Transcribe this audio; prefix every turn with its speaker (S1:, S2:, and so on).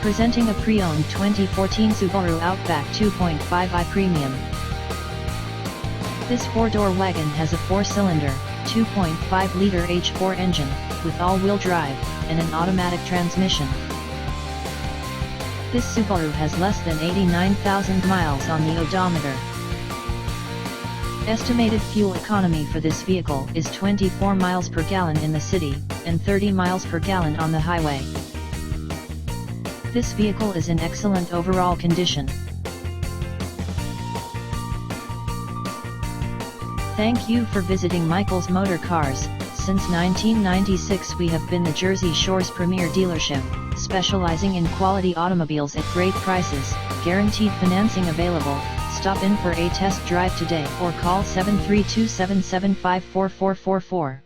S1: Presenting a pre-owned 2014 Subaru Outback 2.5i Premium. This four-door wagon has a four-cylinder, 2.5-liter H4 engine, with all-wheel drive, and an automatic transmission. This Subaru has less than 89,000 miles on the odometer. Estimated fuel economy for this vehicle is 24 miles per gallon in the city, and 30 miles per gallon on the highway. This vehicle is in excellent overall condition. Thank you for visiting Michael's Motorcars. Since 1996 we have been the Jersey Shore's premier dealership, specializing in quality automobiles at great prices, guaranteed financing available. Stop in for a test drive today or call 732-775-4444.